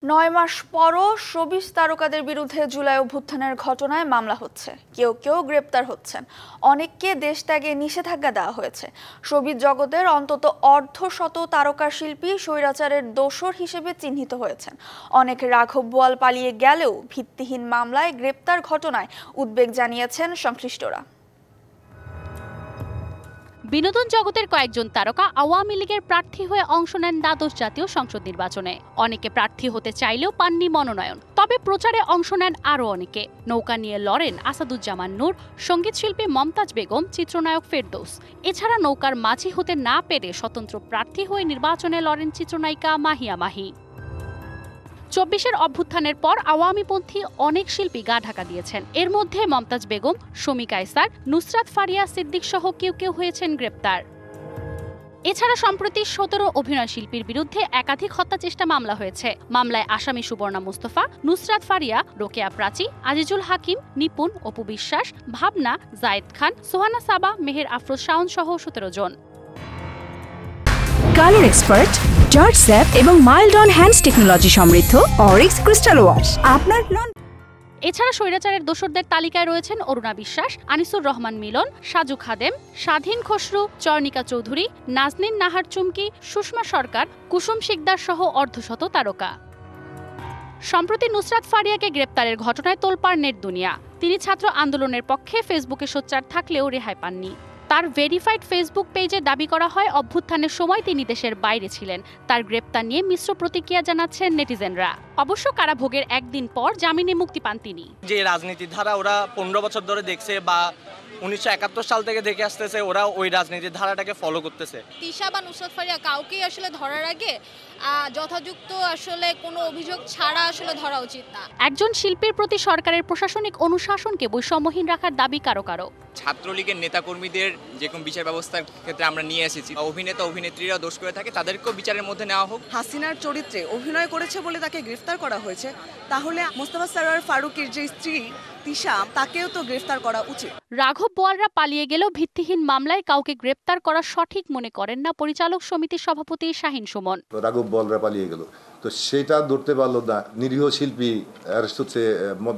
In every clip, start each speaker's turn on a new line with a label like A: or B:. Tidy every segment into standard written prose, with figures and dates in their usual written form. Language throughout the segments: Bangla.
A: ৯ মাস পরও শোবিজ তারকাদের বিরুদ্ধে জুলাই অভ্যুত্থানের ঘটনায় মামলা হচ্ছে, কেউ কেউ গ্রেপ্তার হচ্ছেন, অনেককে দেশ ত্যাগে নিষেধাজ্ঞা দেওয়া হয়েছে। শোবিজ জগতের অন্তত অর্ধশত তারকা শিল্পী স্বৈরাচারের দোসর হিসেবে চিহ্নিত হয়েছেন। অনেক রাঘব বোয়াল পালিয়ে গেলেও ভিত্তিহীন মামলায় গ্রেপ্তার ঘটনায় উদ্বেগ জানিয়েছেন সংশ্লিষ্টরা।
B: বিনোদন জগতের কয়েকজন তারকা আওয়ামী লীগের প্রার্থী হয়ে অংশ নেন দ্বাদশ জাতীয় সংসদ নির্বাচনে। অনেকে প্রার্থী হতে চাইলেও পাননি মনোনয়ন, তবে প্রচারে অংশ নেন আরও অনেকে। নৌকা নিয়ে লড়েন আসাদুজ্জামান নূর, সঙ্গীতশিল্পী মমতাজ বেগম, চিত্রনায়ক ফেরদৌস। এছাড়া নৌকার মাঝি হতে না পেরে স্বতন্ত্র প্রার্থী হয়ে নির্বাচনে লড়েন চিত্রনায়িকা মাহিয়া মাহি। ২৪-এর অভ্যুত্থানের পর আওয়ামীপন্থী অনেক শিল্পী গা ঢাকা দিয়েছেন। এর মধ্যে মমতাজ বেগম, শমী কায়সার, নুসরাত ফারিয়া সিদ্দিক সহ কেউ কেউ হয়েছেন গ্রেপ্তার। এছাড়া সম্প্রতি ১৭ অভিনয় শিল্পীর বিরুদ্ধে একাধিক হত্যা চেষ্টা মামলা হয়েছে। মামলায় আসামি সুবর্ণা মুস্তফা, নুসরাত ফারিয়া, রোকেয়া প্রাচী, আজিজুল হাকিম, নিপুণ, অপু বিশ্বাস, ভাবনা, জায়েদ খান, সোহানা সাবা, মেহের আফরোজ শাওন সহ ১৭ জন।
C: কালার এক্সপার্ট, জর্জ স্যাপ এবং মাইল্ড অন হ্যান্ডস টেকনোলজি সমৃদ্ধ অরিক্স ক্রিস্টাল ওয়াশ আপনার।
B: এছাড়া স্বৈরাচারের দোসরদের তালিকায় রয়েছেন অরুণা বিশ্বাস, আনিসুর রহমান মিলন, সাজু খাদেম, স্বাধীন খসরু, চয়নিকা চৌধুরী, নাজনীন নাহার চুমকি, সুষমা সরকার, কুসুম শিকদার সহ অর্ধশত তারকা। সম্প্রতি নুসরাত ফারিয়াকে গ্রেপ্তারের ঘটনায় তোলপাড় নেট দুনিয়া। তিনি ছাত্র আন্দোলনের পক্ষে ফেসবুকে সোচ্চার থাকলেও রেহাই পাননি। তার ভেরিফাইড ফেসবুক পেজে দাবি করা হয় অভ্যুত্থানের সময় তিনি দেশের বাইরে ছিলেন। তার গ্রেপ্তার নিয়ে মিশ্র প্রতিক্রিয়া জানাচ্ছেন নেটিজেনরা। অবশ্য কারাভোগের একদিন পর জামিনে মুক্তি পান তিনি।
D: যে রাজনীতির ধারা ওরা ১৫ বছর ধরে দেখছে বা ১৯৭১ সাল থেকে দেখে আসতেছে, ওরা ওই রাজনীতির ধারাটাকে ফলো করতেছে।
E: তিশা বা নুসরাত ফারিয়া কাউকেই আসলে ধরার আগে যথাযুক্ত আসলে কোনো অভিযোগ ছাড়া আসলে ধরা উচিত না।
B: একজন শিল্পীর প্রতি সরকারের প্রশাসনিক অনুশাসনকে বৈষম্যহীন রাখার দাবি কারো কারো।
F: ছাত্রলীগের নেতাকর্মীদের যে কোনো বিচার ব্যবস্থার ক্ষেত্রে আমরা নিয়ে এসেছি। অভিনেতা অভিনেত্রীরা দোষ করে থাকে, তাদেরকেও বিচারের মধ্যে নেওয়া হোক।
G: হাসিনার চরিত্রে অভিনয় করেছে বলে তাকে গ্রেফতার করা হয়েছে, তাহলে মোস্তফা সরোয়ার ফারুকের যে স্ত্রী তিশা, তাকেও তো গ্রেফতার করা উচিত।
B: রাঘব বোয়ালরা পালিয়ে গেলেও ভিত্তিহীন মামলায় কাউকে গ্রেপ্তার করা সঠিক মনে করেন না পরিচালক সমিতির সভাপতি শাহিন সুমন।
H: রাঘব বোয়ালরা পালিয়ে গেল, তো সেটা ধরতে পারলো না। নিরীহ শিল্পী অ্যারেস্ট হচ্ছে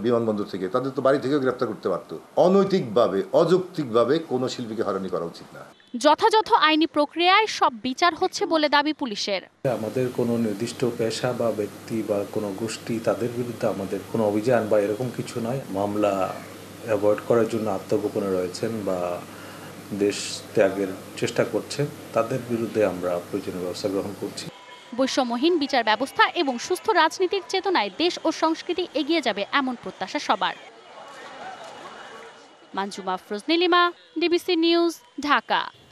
H: বিমানবন্দর থেকে, তাদের তো বাড়ি থেকেও গ্রেপ্তার করতে পারতো। অনৈতিকভাবে, অযৌক্তিকভাবে কোনো শিল্পীকে হয়রানি করা উচিত না।
B: যথাযথ আইনি প্রক্রিয়ায় সব বিচার হচ্ছে বলে দাবি পুলিশের।
I: আমাদের কোনো নির্দিষ্ট পেশা বা ব্যক্তি বা কোনো গোষ্ঠী, তাদের বিরুদ্ধে আমাদের কোনো অভিযান বা এরকম কিছু নয়। মামলা অ্যাভয়েড করার জন্য আত্মগোপনে রয়েছেন বা দেশ ত্যাগের চেষ্টা করছেন, তাদের বিরুদ্ধে আমরা প্রয়োজনীয় ব্যবস্থা গ্রহণ করছি।
B: বৈষম্যহীন বিচার ব্যবস্থা এবং সুস্থ রাজনীতির চেতনায় দেশ ও সংস্কৃতি এগিয়ে যাবে এমন প্রত্যাশা সবার। Manjuma Afroz Nilima, DBC news, Dhaka.